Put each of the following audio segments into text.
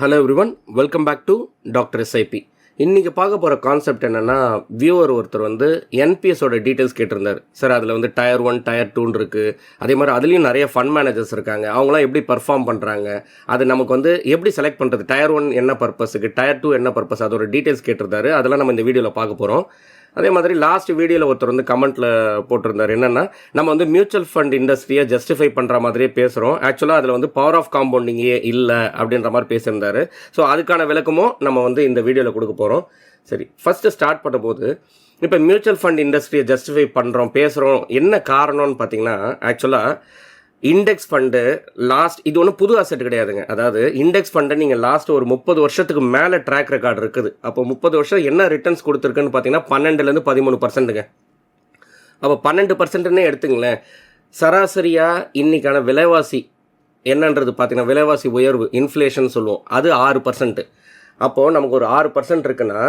Hello everyone, welcome back to doctor SIP. இன்றைக்கி பார்க்க போகிற கான்செப்ட் என்னென்னா, வியூவர் ஒருத்தர் வந்து என்பிஎஸோட டீட்டெயில்ஸ் கேட்டிருந்தார். சார் அதில் வந்து டயர் 1 டயர் 2 இருக்குது. அதே மாதிரி அதுலேயும் நிறைய ஃபண்ட் மேனேஜர்ஸ் இருக்காங்க. அவங்களாம் எப்படி பர்ஃபார்ம் பண்ணுறாங்க, அது நமக்கு வந்து எப்படி செலக்ட் பண்ணுறது, டயர் 1 என்ன பர்பஸுக்கு, டயர் 2 என்ன பர்பஸ், அதோட டீட்டெயில்ஸ் கேட்டிருந்தாரு. அதெல்லாம் நம்ம இந்த வீடியோவில் பார்க்க போகிறோம். அதே மாதிரி லாஸ்ட் வீடியோவில் ஒருத்தர் வந்து கமெண்ட்டில் போட்டிருந்தார், என்னென்னா நம்ம வந்து மியூச்சுவல் ஃபண்ட் இண்டஸ்ட்ரியை ஜஸ்டிஃபை பண்ணுற மாதிரியே பேசுகிறோம், ஆக்சுவலாக அதில் வந்து பவர் ஆஃப் காம்பவுண்டிங்கே இல்லை அப்படின்ற மாதிரி பேசியிருந்தார். ஸோ அதுக்கான விளக்கமும் நம்ம வந்து இந்த வீடியோவில் கொடுக்க போகிறோம். சரி, ஃபஸ்ட்டு ஸ்டார்ட் பண்ணும்போது இப்போ மியூச்சுவல் ஃபண்ட் இண்டஸ்ட்ரியை ஜஸ்டிஃபை பண்ணுறோம் பேசுகிறோம், என்ன காரணம்னு பார்த்தீங்கன்னா, ஆக்சுவலாக இண்டெக்ஸ் ஃபண்டு இது ஒன்றும் புது அசெட் கிடையாதுங்க. அதாவது இண்டெக்ஸ் ஃபண்டை நீங்கள் லாஸ்ட் ஒரு 30 வருஷத்துக்கு மேலே ட்ராக் ரெக்கார்டு இருக்குது. அப்போ 30 வருஷம் என்ன ரிட்டர்ன்ஸ் கொடுத்துருக்குன்னு பார்த்தீங்கன்னா 12% 13%ங்க. அப்போ 12%ன்னே எடுத்துங்களேன். சராசரியாக இன்றைக்கான விலைவாசி என்னன்றது பார்த்தீங்கன்னா, விலைவாசி உயர்வு, இன்ஃப்ளேஷன் சொல்லுவோம், அது 6%. அப்போது நமக்கு ஒரு 6% இருக்குன்னா,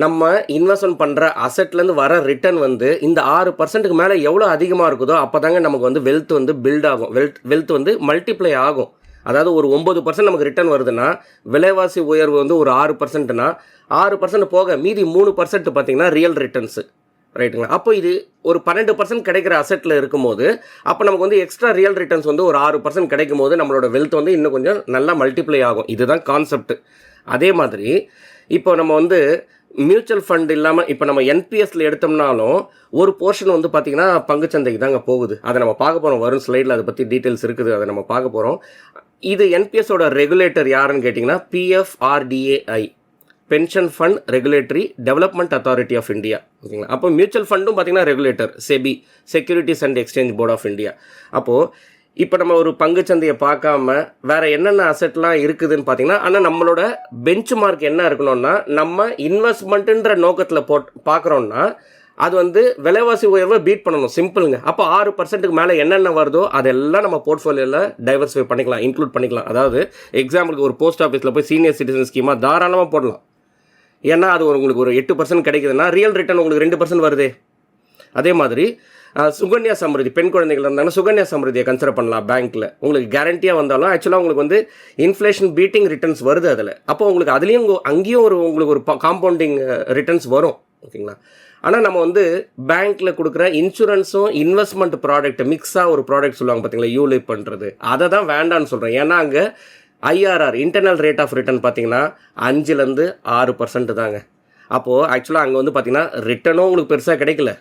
நம்ம இன்வெஸ்ட்மெண்ட் பண்ணுற அசெட்லேருந்து வர ரிட்டர்ன் வந்து இந்த 6%க்கு மேலே எவ்வளோ அதிகமாக இருக்குதோ அப்போ தாங்க நமக்கு வந்து வெல்த் வந்து பில்ட் ஆகும், வெல்த் வந்து மல்டிப்ளை ஆகும். அதாவது ஒரு 9% நமக்கு ரிட்டர்ன் வருதுன்னா, விலைவாசி உயர்வு வந்து ஒரு 6%னா 6% போக மீதி 3% பார்த்திங்கன்னா ரியல் ரிட்டர்ன்ஸு, ரைட்டுங்களா? அப்போ இது ஒரு 12% கிடைக்கிற அசெட்டில் இருக்கும்போது அப்போ நமக்கு வந்து எக்ஸ்ட்ரா ரியல் ரிட்டர்ன்ஸ் வந்து ஒரு 6% கிடைக்கும் போது நம்மளோட வெல்த் வந்து இன்னும் கொஞ்சம் நல்லா மல்டிப்ளை ஆகும். இதுதான் கான்செப்ட். அதே மாதிரி இப்போ நம்ம வந்து மியூச்சுவல் ஃபண்ட் இல்லாமல் இப்போ நம்ம என்பிஎஸ்ல எடுத்தோம்னாலும் ஒரு போர்ஷன் வந்து பார்த்திங்கன்னா பங்குச்சந்தைக்கு தாங்க போகுது. அதை நம்ம பார்க்க போகிறோம், வரும் ஸ்லைடில் அதை பற்றி டீட்டெயில்ஸ் இருக்குது, அதை நம்ம பார்க்க போகிறோம். இது என்பிஎஸோட ரெகுலேட்டர் யாருன்னு கேட்டிங்கன்னா PFRDAI, pension fund regulatory development authority of India, ஓகேங்களா? அப்போ மியூச்சுவல் ஃபண்டும் பார்த்திங்கன்னா regulator SEBI, securities and exchange board of India. அப்போது இப்போ நம்ம ஒரு பங்குச்சந்தையை பார்க்காம வேறு என்னென்ன அசெட்லாம் இருக்குதுன்னு பார்த்தீங்கன்னா, ஆனால் நம்மளோட பெஞ்ச் மார்க் என்ன இருக்கணும்னா, நம்ம இன்வெஸ்ட்மெண்ட்டுன்ற நோக்கத்தில் பார்க்குறோன்னா அது வந்து விலைவாசி உயர்வை பீட் பண்ணணும், சிம்பிளுங்க. அப்போ 6%க்கு மேலே என்னென்ன வருதோ அதெல்லாம் நம்ம போர்ட்ஃபோலியோவில் டைவர்சிஃபை பண்ணிக்கலாம், இன்க்ளூட் பண்ணிக்கலாம். அதாவது எக்ஸாம்பிளுக்கு ஒரு போஸ்ட் ஆஃபீஸில் போய் சீனியர் சிட்டிசன் ஸ்கீமாக தாராளமாக போடலாம். ஏன்னா அது உங்களுக்கு ஒரு 8% கிடைக்குதுன்னா ரியல் ரிட்டர்ன் உங்களுக்கு 2% வருது. அதே மாதிரி சுகன்யா சம்ருதி, பெண் குழந்தைகள் இருந்தாங்கன்னா சுகன்யா சம்ருதியை கன்சிடர் பண்ணலாம். பேங்க்கில் உங்களுக்கு கேரண்டியாக வந்தாலும் ஆக்சுவலாக உங்களுக்கு வந்து இன்ஃப்ளேஷன் பீட்டிங் ரிட்டர்ன்ஸ் வருது அதில். அப்போ உங்களுக்கு அதுலேயும் அங்கேயும் உங்களுக்கு ஒரு காம்பவுண்டிங் ரிட்டர்ன்ஸ் வரும், ஓகேங்களா? ஆனால் நம்ம வந்து பேங்க்கில் கொடுக்குற இன்சூரன்ஸும் இன்வெஸ்ட்மெண்ட் ப்ராடக்ட் மிக்ஸாக ஒரு ப்ராடக்ட் சொல்லுவாங்க பார்த்தீங்களா, யூலிப் பண்ணுறது, அதை தான் வேண்டான்னு சொல்கிறேன். ஏன்னா அங்கே IRR, internal rate of return பார்த்தீங்கன்னா 5-6% தாங்க. அப்போது ஆக்சுவலாக அங்கே வந்து பார்த்தீங்கன்னா ரிட்டர்னும் உங்களுக்கு பெருசாக கிடைக்கல.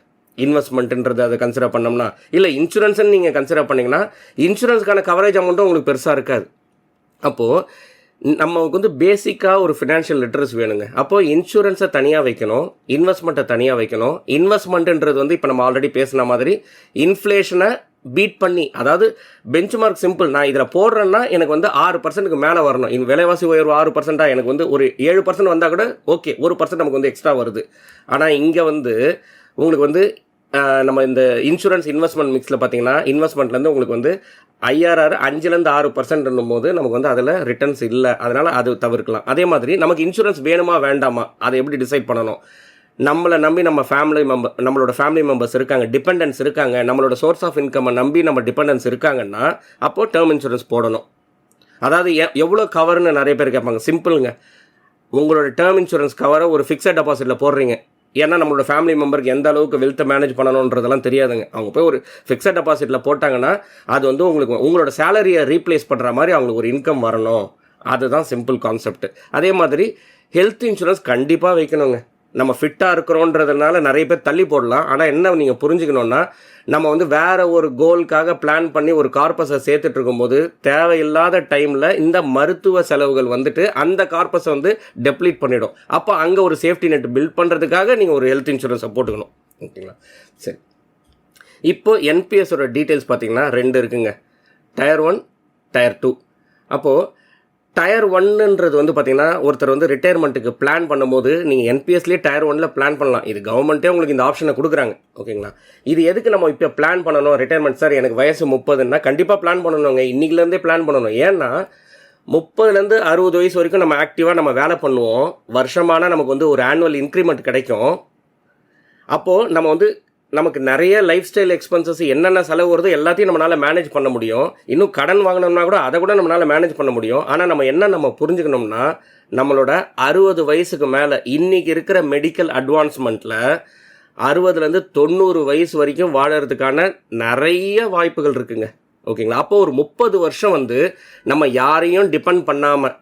இன்வெஸ்ட்மெண்ட்டுன்றது அதை கன்சிடர் பண்ணோம்னா, இல்லை இன்சூரன்ஸ்ன்னு நீங்கள் கன்சிடர் பண்ணிங்கன்னா இன்சூரன்ஸ்க்கான கவரேஜ் அமௌண்ட்டும் உங்களுக்கு பெருசாக இருக்காது. அப்போது நமக்கு வந்து பேசிக்காக ஒரு ஃபினான்ஷியல் லிட்ரஸி வேணுங்க. அப்போது இன்சூரன்ஸை தனியாக வைக்கணும், இன்வெஸ்ட்மெண்ட்டை தனியாக வைக்கணும். இன்வெஸ்ட்மெண்ட்டுன்றது வந்து இப்போ நம்ம ஆல்ரெடி பேசின மாதிரி இன்ஃப்ளேஷனை பீட் பண்ணி, அதாவது பெஞ்ச் மார்க் சிம்பிள், நான் இதில் போடுறேன்னா எனக்கு வந்து 6%க்கு மேலே வரணும். விலைவாசி உயர்வு 6%, எனக்கு வந்து ஒரு 7% வந்தால் கூட ஓகே, 1% நமக்கு வந்து எக்ஸ்ட்ரா வருது. ஆனால் இங்கே வந்து உங்களுக்கு வந்து நம்ம இந்த இன்சூரன்ஸ் இன்வெஸ்ட்மெண்ட் மிக்ஸில் பார்த்தீங்கன்னா இன்வெஸ்ட்மெண்ட்லேருந்து உங்களுக்கு வந்து ஐஆர்ஆர் 5-6% போது நமக்கு வந்து அதில் ரிட்டர்ன்ஸ் இல்லை. அதனால் அது தவிர்க்கலாம். அதே மாதிரி நமக்கு இன்சூரன்ஸ் வேணுமா வேண்டாமா அதை எப்படி டிசைட் பண்ணணும்? நம்மளை நம்பி நம்மளோட ஃபேமிலி மெம்பர்ஸ் இருக்காங்க, டிபெண்டன்ஸ் இருக்காங்க, நம்மளோட சோர்ஸ் ஆஃப் இன்கம்மை நம்பி நம்ம டிபெண்டன்ஸ் இருக்காங்கன்னா அப்போது டேர்ம் இன்சூரன்ஸ் போடணும். அதாவது எவ்வளோ கவர்னு நிறைய பேர் கேட்பாங்க. சிம்பிளுங்க, உங்களோட டேர்ம் இன்சூரன்ஸ் கவரை ஒரு ஃபிக்ஸட் டெபாசிட்டில் போடுறீங்க. ஏன்னா நம்மளோட ஃபேமிலி மெம்பருக்கு எந்த அளவுக்கு வெல்த்தை மேனேஜ் பண்ணணுன்றதெல்லாம் தெரியாதுங்க. அவங்க போய் ஒரு ஃபிக்ஸட் டெபாசிட்டில் போட்டாங்கன்னா அது வந்து உங்களோட சேலரியை ரீப்ளேஸ் பண்ணுற மாதிரி அவங்களுக்கு ஒரு இன்கம் வரணும். அதுதான் சிம்பிள் கான்செப்ட். அதே மாதிரி ஹெல்த் இன்சூரன்ஸ் கண்டிப்பாக வைக்கணுங்க. நம்ம ஃபிட்டாக இருக்கிறோன்றதுனால நிறைய பேர் தள்ளி போடலாம். ஆனால் என்ன நீங்கள் புரிஞ்சுக்கணுன்னா, நம்ம வந்து வேறு ஒரு கோலுக்காக பிளான் பண்ணி ஒரு கார்பஸை சேர்த்துட்டு இருக்கும்போது தேவையில்லாத டைமில் இந்த மருத்துவ செலவுகள் வந்துட்டு அந்த கார்பஸை வந்து டெப்ளீட் பண்ணிடும். அப்போ அங்கே ஒரு சேஃப்டி நெட் பில்ட் பண்ணுறதுக்காக நீங்கள் ஒரு ஹெல்த் இன்சூரன்ஸை போட்டுக்கணும், ஓகேங்களா? சரி, இப்போ என்பிஎஸோட டீட்டெயில்ஸ் பார்த்தீங்கன்னா 2 இருக்குங்க, டயர் 1 டயர் 2. அப்போது டயர் 1ன்றது வந்து பார்த்தீங்கன்னா ஒருத்தர் வந்து ரிட்டையர்மெண்ட்டுக்கு பிளான் பண்ணும்போது நீங்கள் என்பிஎஸ்லேயே டயர் 1ல் பிளான் பண்ணலாம். இது கவர்மெண்ட்டே உங்களுக்கு இந்த ஆப்ஷனை கொடுக்குறாங்க, ஓகேங்களா? இது எதுக்கு நம்ம இப்போ பிளான் பண்ணணும்? ரிட்டையர்மெண்ட் சார் எனக்கு வயசு 30ன்னா கண்டிப்பாக பிளான் பண்ணணுங்க, இன்றைக்கிலேருந்தே பிளான் பண்ணணும். ஏன்னா 30லேருந்து 60 வயசு வரைக்கும் நம்ம ஆக்டிவாக நம்ம வேலை பண்ணுவோம். வருஷமான நமக்கு வந்து ஒரு ஆனுவல் இன்க்ரிமெண்ட் கிடைக்கும். அப்போது நம்ம வந்து நமக்கு நிறைய லைஃப் ஸ்டைல் எக்ஸ்பென்சஸ் என்னென்ன செலவு வருதோ எல்லாத்தையும் நம்மளால் மேனேஜ் பண்ண முடியும். இன்னும் கடன் வாங்கினோம்னா கூட அதை கூட நம்மளால் மேனேஜ் பண்ண முடியும். ஆனால் நம்ம புரிஞ்சுக்கணும்னா நம்மளோட 60 வயசுக்கு மேலே இன்னைக்கு இருக்கிற மெடிக்கல் அட்வான்ஸ்மெண்ட்டில் 60லேருந்து 90 வயசு வரைக்கும் வாழறதுக்கான நிறைய வாய்ப்புகள் இருக்குங்க. ஓகேங்களா? அப்போ ஒரு 30 வருஷம் நம்ம யாரையும் டிபெண்ட் பண்ணாமல்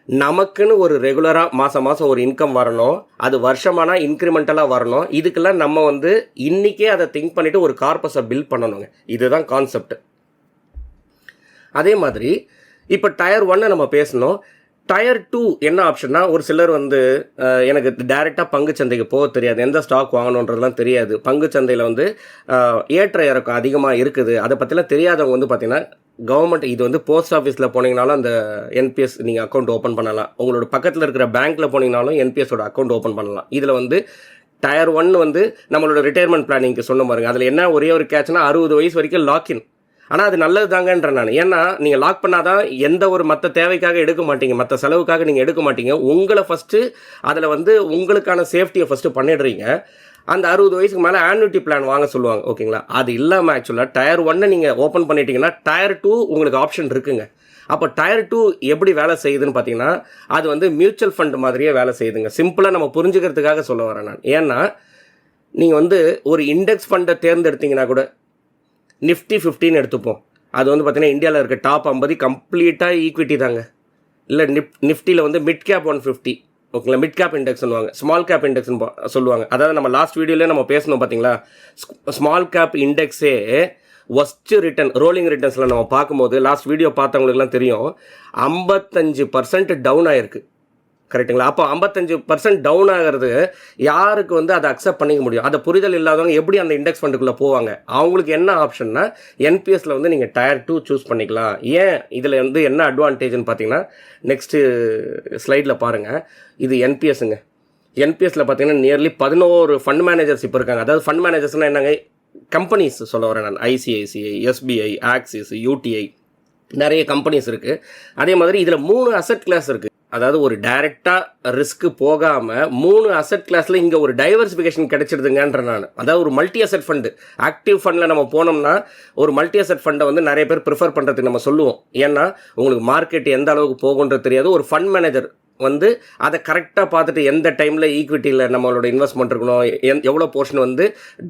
நமக்குன்னு ஒரு ரெகுலராக மாதம் ஒரு இன்கம் வரணும். அது வருஷமானா இன்க்ரிமெண்டலாக வரணும். இதுக்கெல்லாம் நம்ம இன்றைக்கே அதை திங்க் பண்ணிவிட்டு ஒரு கார்பஸை பில்ட் பண்ணணுங்க. இதுதான் கான்செப்ட். அதே மாதிரி இப்போ டயர் 1 நம்ம பேசணும். டயர் 2 என்ன ஆப்ஷன்னா, ஒரு சிலர் எனக்கு டைரெக்டாக பங்குச்சந்தைக்கு போக தெரியாது, எந்த ஸ்டாக் வாங்கணுன்றதுலாம் தெரியாது, பங்குச்சந்தையில் ஏற்ற இறக்கம் அதிகமாக இருக்குது, அதை பற்றிலாம் தெரியாதவங்க பார்த்தீங்கன்னா கவர்மெண்ட் இது போஸ்ட் ஆஃபீஸில் போனீங்கனாலும் அந்த என்பிஎஸ் நீங்கள் அக்கௌண்ட் ஓப்பன் பண்ணலாம். உங்களோட பக்கத்தில் இருக்கிற பேங்க்கில் போனீங்கனாலும் என்பிஎஸோட அக்கௌண்ட் ஓப்பன் பண்ணலாம். இதில் டயர் 1 நம்மளோட ரிட்டையர்மெண்ட் பிளானிங்க்கு சொன்ன பாருங்க. அதில் என்ன ஒரே ஒரு கேட்ச்னா 60 வயசு வரைக்கும் லாக்இன். ஆனால் அது நல்லது தாங்கன்ற நான். ஏன்னா நீங்கள் லாக் பண்ணாதான் எந்த ஒரு மற்ற தேவைக்காக எடுக்க மாட்டீங்க, மற்ற செலவுக்காக நீங்கள் எடுக்க மாட்டீங்க. உங்களை ஃபஸ்ட்டு அதில் உங்களுக்கான சேஃப்டியை ஃபஸ்ட்டு பண்ணிடுறீங்க. அந்த 60 வயசுக்கு மேலே ஆன்யூட்டி பிளான் வாங்க சொல்லுவாங்க. ஓகேங்களா? அது இல்லாமல் ஆக்சுவலாக டயர் 1 நீங்கள் ஓப்பன் பண்ணிட்டீங்கன்னா டயர் 2 உங்களுக்கு ஆப்ஷன் இருக்குங்க. அப்போ டயர் 2 எப்படி வேலை செய்யுதுன்னு பார்த்தீங்கன்னா, அது மியூச்சுவல் ஃபண்ட் மாதிரியே வேலை செய்யுதுங்க. சிம்பிளாக நம்ம புரிஞ்சுக்கிறதுக்காக சொல்ல வரேன் நான். ஏன்னா நீங்கள் ஒரு இண்டெக்ஸ் ஃபண்டை தேர்ந்தெடுத்தீங்கன்னா கூட நிஃப்டி 15 எடுத்துப்போம். அது பார்த்தீங்கன்னா இந்தியாவில் இருக்க டாப் 50 கம்ப்ளீட்டாக ஈக்விட்டி தாங்க. இல்லை நிஃப்டியில் மிட் கேப் 150. ஓகேங்களா? மிட் கேப் இண்டெக்ஸ் சொல்லுவாங்க, ஸ்மால் கேப் இண்டெக்ஸ்னு சொல்லுவாங்க. அதாவது நம்ம லாஸ்ட் வீடியோலேயே நம்ம பேசணும் பார்த்தீங்களா, ஸ்மால் கேப் இண்டெக்ஸே ஒஸ்ட் ரிட்டர்ன் ரோலிங் ரிட்டர்ன்ஸில் நம்ம பார்க்கும்போது லாஸ்ட் வீடியோ பார்த்தவங்களுக்குலாம் தெரியும் 55% டவுன் ஆகிருக்கு. கரெக்டுங்களா? அப்போ 55% டவுன் ஆகிறது யாருக்கு அதை அக்செப்ட் பண்ணிக்க முடியும்? அதை புரிதல் இல்லாதவங்க எப்படி அந்த இண்டெக்ஸ் ஃபண்டுக்குள்ளே போவாங்க? அவங்களுக்கு என்ன ஆப்ஷன்னா என்பிஎஸ்ல நீங்கள் டயர் 2 சூஸ் பண்ணிக்கலாம். ஏன் இதில் என்ன அட்வான்டேஜ்னு பார்த்தீங்கன்னா, நெக்ஸ்ட்டு ஸ்லைடில் பாருங்கள். இது என்பிஎஸ்ங்க. என்பிஎஸ்ல பார்த்தீங்கன்னா நியர்லி 11 ஃபண்ட் மேனேஜர்ஸ் இப்போ இருக்காங்க. அதாவது ஃபண்ட் மேனேஜர்ஸ்னால் என்னங்க, கம்பெனிஸ் சொல்ல வரேன் நான். ஐசிஐசிஐ, எஸ்பிஐ, ஆக்சிஸ், யூடிஐ, நிறைய கம்பெனிஸ் இருக்குது. அதே மாதிரி இதில் 3 அசெட் கிளாஸ் இருக்குது. அதாவது ஒரு டைரெக்டாக ரிஸ்க்கு போகாமல் 3 அசெட் கிளாஸில் இங்கே ஒரு டைவர்சிஃபிகேஷன் கிடைச்சிடுதுங்கன்ற நான். அதாவது ஒரு மல்டி அசெட் ஃபண்டு, ஆக்டிவ் ஃபண்டில் நம்ம போனோம்னா ஒரு மல்டி அசெட் ஃபண்டை நிறைய பேர் ப்ரிஃபர் பண்ணுறதுக்கு நம்ம சொல்லுவோம். ஏன்னா உங்களுக்கு மார்க்கெட் எந்த அளவுக்கு போகுன்றது தெரியாது. ஒரு ஃபண்ட் மேனேஜர் அதை கரெக்டாக பார்த்துட்டு எந்த டைமில் ஈக்விட்டியில் நம்மளோட இன்வெஸ்ட்மெண்ட் இருக்கணும், எவ்வளோ போர்ஷன்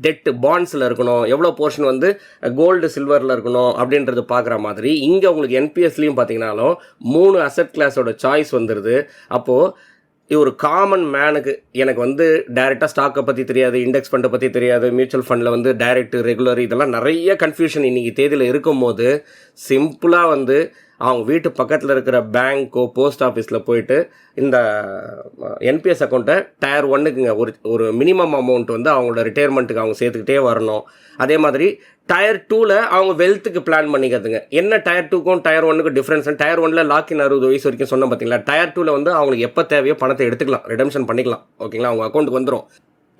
டெட் பாண்ட்ஸில் இருக்கணும், எவ்வளோ போர்ஷன் கோல்டு சில்வரில் இருக்கணும் அப்படின்றது பார்க்குற மாதிரி இங்கே உங்களுக்கு என்பிஎஸ்லையும் பார்த்தீங்கன்னாலும் 3 அசெட் கிளாஸோட சாய்ஸ் வந்துடுது. அப்போது ஒரு காமன் மேனுக்கு எனக்கு டைரெக்டாக ஸ்டாக்கை பற்றி தெரியாது, இண்டெக்ஸ் ஃபண்டை பற்றி தெரியாது, மியூச்சுவல் ஃபண்டில் டைரெக்ட் ரெகுலர் இதெல்லாம் நிறைய கன்ஃபியூஷன் இன்றைக்கி தேதியில் இருக்கும்போது சிம்பிளாக அவங்க வீட்டு பக்கத்தில் இருக்கிற பேங்க்கோ போஸ்ட் ஆஃபீஸில் போயிட்டு இந்த என்பிஎஸ் அக்கௌண்ட்டை டயர் 1க்குங்க ஒரு மினிமம் அமௌண்ட் அவங்களோட ரிட்டையர்மெண்ட்டுக்கு அவங்க சேர்த்துக்கிட்டே வரணும். அதே மாதிரி டயர் 2ல் அவங்க வெல்த்துக்கு பிளான் பண்ணிக்கிறதுங்க. என்ன டயர் 2க்கும் டயர் 1க்கும் டிஃப்ரென்ஸ்? டயர் 1ல் லாக்இன் 60 வயசு வரைக்கும் சொன்னோம் பார்த்தீங்களா. டயர் 2ல் அவங்களுக்கு எப்போ தேவையோ பணத்தை எடுத்துக்கலாம், ரிடம்ஷன் பண்ணிக்கலாம். ஓகேங்களா? அவங்க அக்கௌண்ட்டுக்கு வந்துடும்.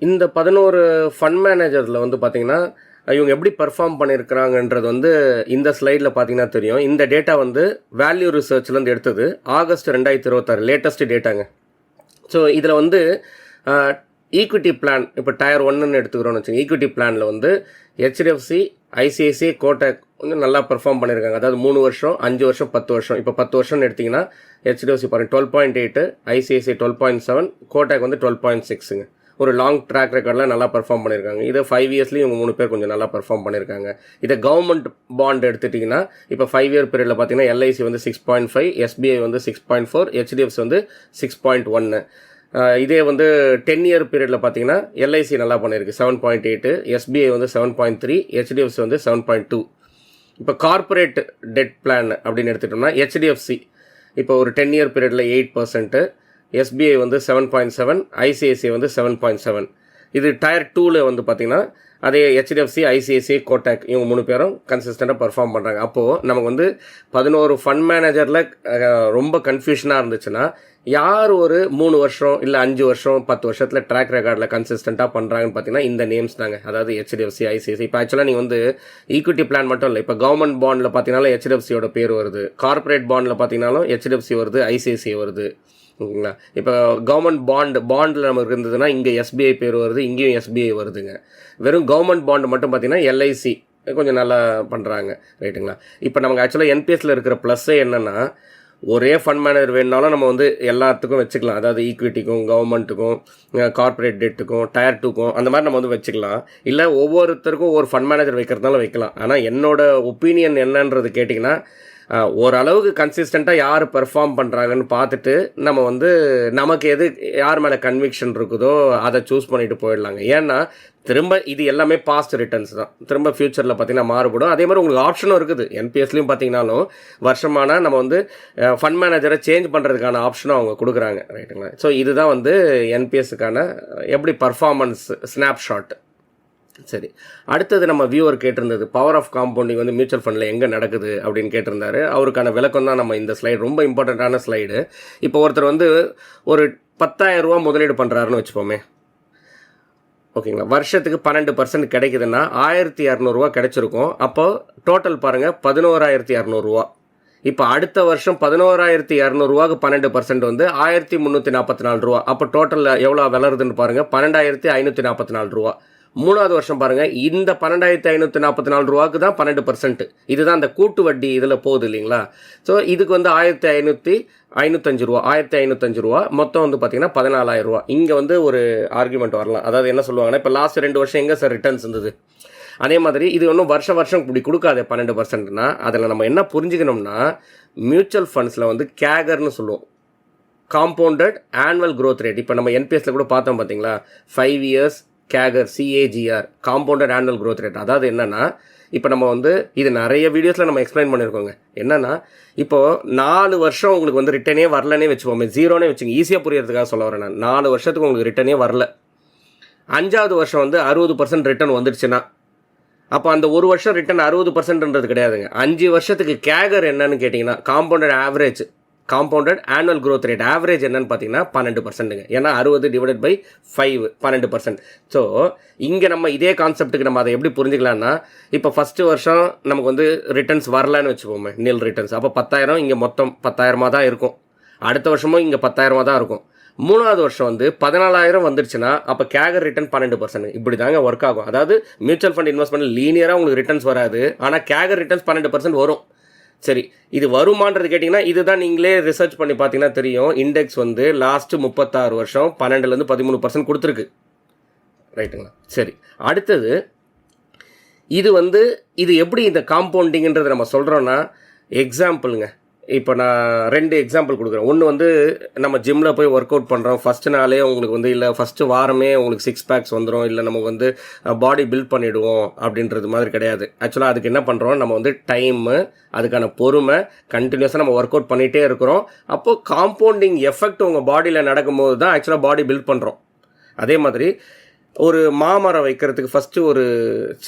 இந்த 11 ஃபண்ட் மேனேஜரில் பார்த்தீங்கன்னா இவங்க எப்படி பர்ஃபார்ம் பண்ணியிருக்கிறாங்கன்றது இந்த ஸ்லைடில் பார்த்தீங்கன்னா தெரியும். இந்த டேட்டா வேல்யூ ரிசர்ச்லேருந்து எடுத்தது, ஆகஸ்ட் 2026 லேட்டஸ்ட் டேட்டாங்க. ஸோ இதில் ஈக்விட்டி பிளான் இப்போ டயர் 1ன்னு எடுத்துக்கிறோன்னு வச்சுங்க. ஈக்விட்டி பிளானில் ஹெச்டிஎஃப்சி, ஐசிஐசிஐ, கோட்டக் நல்லா பெர்ஃபார்ம் பண்ணியிருக்காங்க. அதாவது 3 வருஷம், 5 வருஷம், 10 வருஷம். இப்போ 10 வருஷம்னு எடுத்திங்கன்னா ஹெச்டிஎஃப்சி பாருங்கள் 12.8, ஐசிஐசிஐ 12.7, கோட்டக் 12.6ங்க. ஒரு லாங் ட்ராக் ரெக்கார்டில் நல்லா பர்ஃபார்ம் பண்ணியிருக்காங்க. இதை 5 இயர்ஸ்லேயும் இவங்க 3 பேர் கொஞ்சம் நல்லா பர்ஃபார்ம் பண்ணியிருக்காங்க. இதை கவர்மெண்ட் பாண்ட் எடுத்துட்டிங்கன்னா இப்போ 5 இயர் பீரியடில் பார்த்தீங்கன்னா எல்ஐசி 6.5, எஸ்பிஐ 6.4, ஹெச்டிஎஃப்சி 6.1. இதே 10 இயர் பீரியடில் பார்த்தீங்கன்னா எல்ஐசி நல்லா பண்ணியிருக்கு 7.8, எஸ்பிஐ 7.3, ஹெச்டிஎஃப்சி 7.2. இப்போ கார்பரேட் டெட் பிளான் அப்படின்னு எடுத்துட்டோம்னா ஹெச்டிஎஃப்சி இப்போ ஒரு 10 இயர் பீரியடில் 8%, எஸ்பிஐ 7.7, ஐசிஐசிஐ 7.7. இது டயர் 2ல் பார்த்தீங்கன்னா அதே ஹெச்டிஎஃப்சி, ஐசிஐசிஐ, கோட்டக் இவங்க 3 பேரும் கன்சிஸ்டண்ட்டாக பர்ஃபார்ம் பண்ணுறாங்க. அப்போது நமக்கு 11 ஃபண்ட் மேனேஜரில் ரொம்ப கன்ஃபியூஷனாக இருந்துச்சுன்னா யார் ஒரு 3 வருஷம் இல்லை 5 வருஷம் 10 வருஷத்தில் ட்ராக் ரெக்கார்டில் கன்சிஸ்டண்ட்டாக பண்ணுறாங்கன்னு பார்த்தீங்கன்னா இந்த நேம்ஸ் தாங்க. அதாவது ஹெச்டிஎஃப்சி, ஐசிஐசி. இப்போ ஆக்சுவலாக நீங்கள் ஈக்விட்டி பிளான் மட்டும் இல்லை, இப்போ கவர்மெண்ட் பாண்டில் பார்த்தீங்கன்னாலும் ஹெச்டிஎஃப்சியோட பேர் வருது, கார்பரேட் பாண்டில் பார்த்தீங்கன்னாலும் ஹெச்டிஎஃப்சி வருது, ஐசிஐசிஐ வருது. ஓகேங்களா. இப்போ கவர்மெண்ட் பாண்டில் நமக்கு இருந்ததுன்னா இங்கே எஸ்பிஐ பேர் வருது, இங்கேயும் எஸ்பிஐ வருதுங்க. வெறும் கவர்மெண்ட் பாண்டு மட்டும் பார்த்தீங்கன்னா எல்ஐசி கொஞ்சம் நல்லா பண்ணுறாங்க, ரைட்டுங்களா. இப்போ நமக்கு ஆக்சுவலாக என்பிஎஸ்சில் இருக்கிற ப்ளஸ்ஸே என்னென்னா, ஒரே ஃபண்ட் மேனேஜர் வேணுனாலும் நம்ம வந்து எல்லாத்துக்கும் வச்சுக்கலாம். அதாவது ஈக்விட்டிக்கும், கவர்மெண்ட்டுக்கும், கார்ப்பரேட் டெட்டுக்கும், டயர் 2க்கும் அந்த மாதிரி நம்ம வந்து வச்சுக்கலாம். இல்லை ஒவ்வொருத்தருக்கும் ஒவ்வொரு ஃபண்ட் மேனேஜர் வைக்கிறதுனால வைக்கலாம். ஆனால் என்னோட ஒப்பீனியன் என்னன்றது கேட்டிங்கன்னா, ஓரளவுக்கு கன்சிஸ்டண்ட்டாக யார் பெர்ஃபார்ம் பண்ணுறாங்கன்னு பார்த்துட்டு நம்ம வந்து நமக்கு எது யார் மேலே கன்விக்ஷன் இருக்குதோ அதை சூஸ் பண்ணிட்டு போயிடலாங்க. ஏன்னா திரும்ப இது எல்லாமே பாஸ்ட் ரிட்டர்ன்ஸ் தான், திரும்ப ஃபியூச்சரில் பார்த்தீங்கன்னா மாறுபடும். அதே மாதிரி உங்களுக்கு ஆப்ஷனும் இருக்குது. என்பிஎஸ்லையும் பார்த்தீங்கன்னாலும் வருஷமான நம்ம வந்து ஃபண்ட் மேனேஜரை சேஞ்ச் பண்ணுறதுக்கான ஆப்ஷனும் அவங்க கொடுக்குறாங்க, ரைட்டுங்களா. ஸோ இதுதான் வந்து என்பிஎஸ்ஸுக்கான எப்படி பர்ஃபார்மன்ஸ் ஸ்னாப்ஷாட். சரி, அடுத்தது நம்ம வியூவர் கேட்டிருந்தது பவர் ஆஃப் காம்பவுண்டிங் வந்து மியூச்சுவல் ஃபண்டில் எங்கே நடக்குது அப்படின்னு கேட்டிருந்தாரு. அவருக்கான விளக்கம் தான் நம்ம இந்த ஸ்லைடு, ரொம்ப இம்பார்ட்டண்ட்டான ஸ்லைடு. இப்போ ஒருத்தர் வந்து ஒரு 10,000 ரூபா முதலீடு பண்ணுறாருன்னு வச்சுப்போமே, ஓகேங்களா. வருஷத்துக்கு 12% கிடைக்குதுன்னா 1,200 ரூபா கிடைச்சிருக்கும். அப்போ டோட்டல் பாருங்கள் 11,200 ரூபா. இப்போ அடுத்த வருஷம் 11,200 ரூபாக்கு 12% வந்து 1,344 ரூபா. அப்போ டோட்டலில் எவ்வளோ வளருதுன்னு பாருங்கள், 12,544 ரூபா. மூணாவது வருஷம் பாருங்கள், இந்த 12,544 ரூபாக்கு தான் 12%. இதுதான் அந்த கூட்டு வட்டி இதில் போகுது இல்லைங்களா. ஸோ இதுக்கு வந்து 1,505 ரூபா, 1,505 ரூபா மொத்தம் வந்து பார்த்தீங்கன்னா 14,000 ரூபா. இங்கே வந்து ஒரு ஆர்குமெண்ட் வரலாம். அதாவது என்ன சொல்லுவாங்கன்னா, இப்போ லாஸ்ட் 2 வருஷம் எங்கே சார் ரிட்டர்ன்ஸ் இருந்தது, அதே மாதிரி இது ஒன்றும் வருஷம் இப்படி கொடுக்காது 12%னா. அதில் நம்ம என்ன புரிஞ்சுக்கணும்னா, மியூச்சுவல் ஃபண்ட்ஸில் வந்து கேகர்னு சொல்லுவோம், காம்பவுண்டட் ஆனுவல் க்ரோத் ரேட். இப்போ நம்ம என்பிஎஸ்ல கூட பார்த்தோம் பார்த்தீங்களா, 5 years கேகர், CAGR, compounded annual growth rate. அதாவது என்னென்னா, இப்போ நம்ம வந்து இது நிறைய வீடியோஸில் நம்ம எக்ஸ்பிளைன் பண்ணியிருக்கோங்க. என்னென்னா, இப்போது 4 வருஷம் உங்களுக்கு வந்து ரிட்டனே வரலன்னே வச்சுப்போமே, ஜீரோனே வச்சுங்க, ஈஸியாக புரியறதுக்காக சொல்ல வரேன் நான். 4 வருஷத்துக்கு உங்களுக்கு ரிட்டனே வரல, 5வது வருஷம் வந்து 60% ரிட்டர்ன் வந்துடுச்சுன்னா, அப்போ அந்த ஒரு வருஷம் ரிட்டர்ன் 60%ன்றது கிடையாதுங்க. 5 வருஷத்துக்கு கேகர் என்னன்னு கேட்டிங்கன்னா, compounded annual growth rate average என்னன்னு பார்த்தீங்கன்னா 12%ங்க. ஏன்னா 60 டிவைடட் பை 5 12%. ஸோ இங்கே நம்ம இதே கான்செப்ட்டுக்கு நம்ம அதை எப்படி புரிஞ்சுக்கலாம்னா, இப்போ ஃபஸ்ட்டு வருஷம் நமக்கு வந்து ரிட்டர்ன்ஸ் வரலான்னு வச்சுப்போமே, நில் ரிட்டர்ன்ஸ். அப்போ 10,000 இங்கே மொத்தம் 10,000 தான் இருக்கும். அடுத்த வருஷமும் இங்கே 10,000 தான் இருக்கும். மூணாவது வருஷம் வந்து 14,000 வந்துருச்சுன்னா அப்போ கேகர் ரிட்டர்ன் 12%. இப்படி தாங்க ஒர்க் ஆகும். அதாவது மியூச்சுவல் ஃபண்ட் இன்வெஸ்ட்மெண்ட் லீனியராக உங்களுக்கு ரிட்டர்ன்ஸ் வராது, ஆனால் கேகர் ரிட்டர்ன்ஸ் 12% வரும். சரி, இது வருமானது கேட்டிங்கன்னா, இதுதான் நீங்களே ரிசர்ச் பண்ணி பார்த்தீங்கன்னா தெரியும். இண்டெக்ஸ் வந்து லாஸ்ட்டு 36 வருஷம் 12லேருந்து 13% கொடுத்துருக்கு, ரைட்டுங்களா. சரி, அடுத்தது இது எப்படி இந்த காம்பவுண்டிங்கிறது நம்ம சொல்கிறோன்னா, எக்ஸாம்பிளுங்க. இப்போ நான் 2 எக்ஸாம்பிள் கொடுக்குறேன். ஒன்று வந்து நம்ம ஜிம்மில் போய் ஒர்க் அவுட் பண்ணுறோம், ஃபஸ்ட்டு நாளே உங்களுக்கு வந்து, இல்லை ஃபஸ்ட்டு வாரமே உங்களுக்கு 6 பேக்ஸ் வந்துடும், இல்லை நமக்கு வந்து பாடி பில்ட் பண்ணிவிடுவோம் அப்படின்றது மாதிரி கிடையாது. ஆக்சுவலாக அதுக்கு என்ன பண்ணுறோம், நம்ம வந்து டைமு, அதுக்கான பொறுமை, கண்டினியூஸாக நம்ம ஒர்க் அவுட் பண்ணிகிட்டே இருக்கிறோம். அப்போது காம்பவுண்டிங் எஃபெக்ட் உங்கள் பாடியில் நடக்கும்போது தான் ஆக்சுவலாக பாடி பில்ட் பண்ணுறோம். அதே மாதிரி ஒரு மாமரம் வைக்கிறதுக்கு ஃபஸ்ட்டு ஒரு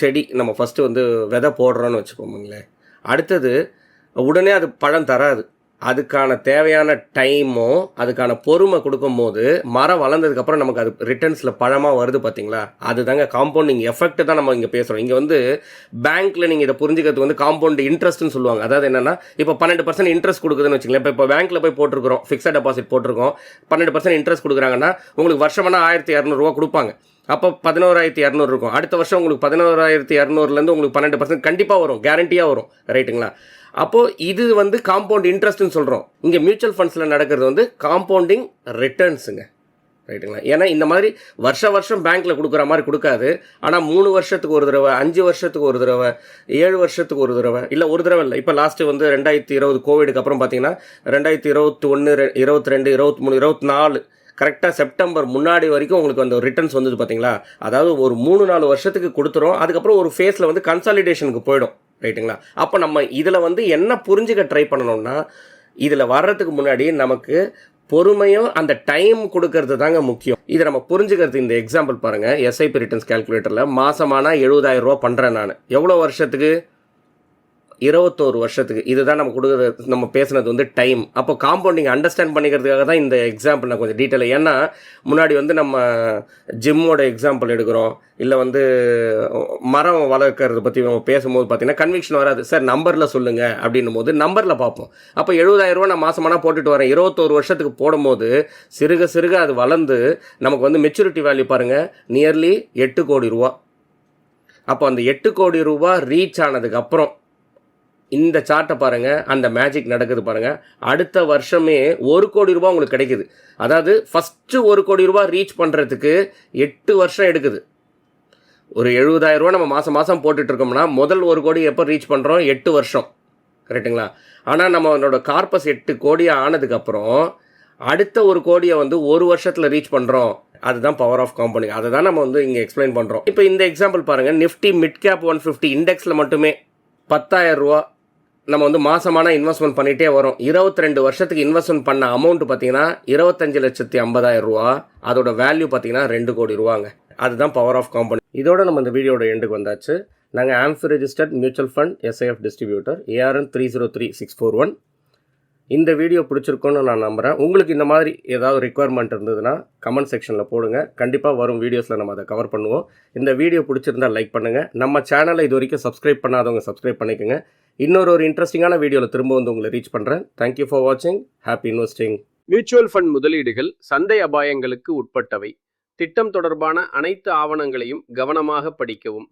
செடி நம்ம ஃபஸ்ட்டு வந்து விதை போடுறோன்னு வச்சுக்கோங்களேன். அடுத்தது உடனே அது பழம் தராது. அதுக்கான தேவையான டைமும் அதுக்கான பொறுமை கொடுக்கும்போது மரம் வளர்ந்ததுக்கப்புறம் நமக்கு அது ரிட்டர்ன்ஸில் பழமாக வருது பார்த்தீங்களா. அதுதாங்க காம்பவுண்டிங் எஃபெக்ட் தான் நம்ம இங்கே பேசுகிறோம். இங்கே வந்து பேங்க்கில் நீங்கள் இதை புரிஞ்சுக்கிறதுக்கு வந்து காம்பவுண்ட் இன்ட்ரெஸ்ட்னு சொல்லுவாங்க. அதாவது என்னென்னா, இப்போ 12% இன்ட்ரெஸ்ட் கொடுக்குதுன்னு வச்சுங்களேன். இப்போ பேங்க்கில் போய் போட்டிருக்கிறோம், ஃபிக்ஸட் டெபாசிட் போட்டிருக்கோம், 12% இன்ட்ரெஸ்ட் கொடுக்குறாங்கன்னா உங்களுக்கு வருஷமான 1,200 ரூபா கொடுப்பாங்க. அப்போ 11,200 இருக்கும். அடுத்த வருஷம் உங்களுக்கு 11,200லேருந்து உங்களுக்கு 12% கண்டிப்பாக வரும், கேரண்டியாக வரும், ரைட்டுங்களா. அப்போது இது வந்து காம்பவுண்ட் இன்ட்ரெஸ்ட்னு சொல்கிறோம். இங்கே மியூச்சுவல் ஃபண்ட்ஸில் நடக்கிறது வந்து காம்பவுண்டிங் ரிட்டர்ன்ஸுங்க, ரைட்டுங்களா. ஏன்னா இந்த மாதிரி வருஷம் பேங்க்கில் கொடுக்குற மாதிரி கொடுக்காது. ஆனால் 3 வருஷத்துக்கு ஒரு தடவை, 5 வருஷத்துக்கு ஒரு தடவை, 7 வருஷத்துக்கு ஒரு தடவை, இல்லை ஒரு தடவை இல்லை. இப்போ லாஸ்ட்டு வந்து 2020 கோவிடுக்கு அப்புறம் பார்த்தீங்கன்னா 2021, 22, 23, 24 கரெக்டாக செப்டம்பர் முன்னாடி வரைக்கும் உங்களுக்கு அந்த ரிட்டர்ன்ஸ் வந்தது பார்த்தீங்களா. அதாவது ஒரு 3-4 வருஷத்துக்கு கொடுத்துரும். அதுக்கப்புறம் ஒரு ஃபேஸில் வந்து கன்சாலிடேஷனுக்கு போயிடும், ரைட்டுங்களா. அப்போ நம்ம இதில் வந்து என்ன புரிஞ்சுக்க ட்ரை பண்ணணும்னா, இதில் வர்றதுக்கு முன்னாடி நமக்கு பொறுமையும் அந்த டைம் கொடுக்கறது தாங்க முக்கியம். இதை நம்ம புரிஞ்சுக்கிறது இந்த எக்ஸாம்பிள் பாருங்கள். எஸ்ஐபி ரிட்டர்ன்ஸ் கால்குலேட்டரில் மாதமான 70,000 ரூபா பண்ணுறேன் நான். எவ்வளோ வருஷத்துக்கு? 21 வருஷத்துக்கு. இதுதான் நம்ம கொடுக்குறது, நம்ம பேசுனது வந்து டைம். அப்போ காம்பவுண்டிங் அண்டர்ஸ்டாண்ட் பண்ணிக்கிறதுக்காக தான் இந்த எக்ஸாம்பிள் நான் கொஞ்சம் டீட்டெயிலாக. ஏன்னா முன்னாடி வந்து நம்ம ஜிம்மோட எக்ஸாம்பிள் எடுக்கிறோம், இல்லை வந்து மரம் வளர்க்கறத பற்றி நம்ம பேசும்போது பார்த்தீங்கன்னா கன்விக்ஷன் வராது. சார் நம்பரில் சொல்லுங்கள் அப்படின்னும் போது நம்பரில் பார்ப்போம். அப்போ 70,000 நான் மாதமானா போட்டுட்டு வரேன். 21 வருஷத்துக்கு போடும்போது சிறுக சிறுக அது வளர்ந்து நமக்கு வந்து மெச்சூரிட்டி வேல்யூ பாருங்கள், நியர்லி 8 கோடி ரூபா. அப்போ அந்த 8 கோடி ரூபா ரீச் ஆனதுக்கப்புறம் இந்த சார்ட்டை பாருங்கள், அந்த மேஜிக் நடக்குது பாருங்கள். அடுத்த வருஷமே 1 கோடி ரூபா உங்களுக்கு கிடைக்குது. அதாவது ஃபஸ்ட்டு 1 கோடி ரூபா ரீச் பண்ணுறதுக்கு 8 வருஷம் எடுக்குது. ஒரு 70,000 நம்ம மாதம் மாதம் போட்டுட்ருக்கோம்னா முதல் 1 கோடி எப்போ ரீச் பண்ணுறோம்? 8 வருஷம், கரெக்டுங்களா? ஆனால் நம்மளோட கார்பஸ் 8 கோடியாக ஆனதுக்கப்புறம் அடுத்த 1 கோடியை வந்து 1 வருஷத்தில் ரீச் பண்ணுறோம். அதுதான் பவர் ஆஃப் காம்பவுண்டிங். அதை தான் நம்ம வந்து இங்கே எக்ஸ்பிளைன் பண்ணுறோம். இப்போ இந்த எக்ஸாம்பிள் பாருங்கள், நிஃப்டி மிட் கேப் 150 இண்டெக்ஸில் மட்டுமே 10,000 ரூபா நம்ம வந்து மாதமான இன்வெஸ்ட்மெண்ட் பண்ணிகிட்டே வரோம். 22 வருஷத்துக்கு இன்வெஸ்ட்மெண்ட் பண்ண அமௌண்ட் பார்த்தீங்கன்னா 25,50,000 ரூபா. அதோட வேல்யூ பார்த்தீங்கன்னா 2 கோடி ரூபாங்க. அதுதான் பவர் ஆஃப் காம்பவுண்டிங். இதோட நம்ம இந்த வீடியோட எண்டுக்கு வந்தாச்சு. நாங்கள் AMFI registered mutual fund SIF distributor ARN 303641. இந்த வீடியோ பிடிச்சிருக்குன்னு நான் நம்புகிறேன். உங்களுக்கு இந்த மாதிரி ஏதாவது ரெக்குவயர்மெண்ட் இருந்ததுன்னா கமெண்ட் செக்ஷனில் போடுங்க. கண்டிப்பாக வரும் வீடியோஸில் நம்ம அதை கவர் பண்ணுவோம். இந்த வீடியோ பிடிச்சிருந்தால் லைக் பண்ணுங்கள். நம்ம சேனலை இது வரைக்கும் சப்ஸ்கிரைப் பண்ணாதவங்க சப்ஸ்கிரைப் பண்ணிக்கோங்க. இன்னொரு இன்ட்ரெஸ்டிங்கான வீடியோவில் திரும்ப வந்து உங்களை ரீச் பண்ணுறேன். தேங்க்யூ ஃபார் வாட்சிங். Happy investing. மியூச்சுவல் ஃபண்ட் முதலீடுகள் சந்தை அபாயங்களுக்கு உட்பட்டவை. திட்டம் தொடர்பான அனைத்து ஆவணங்களையும் கவனமாக படிக்கவும்.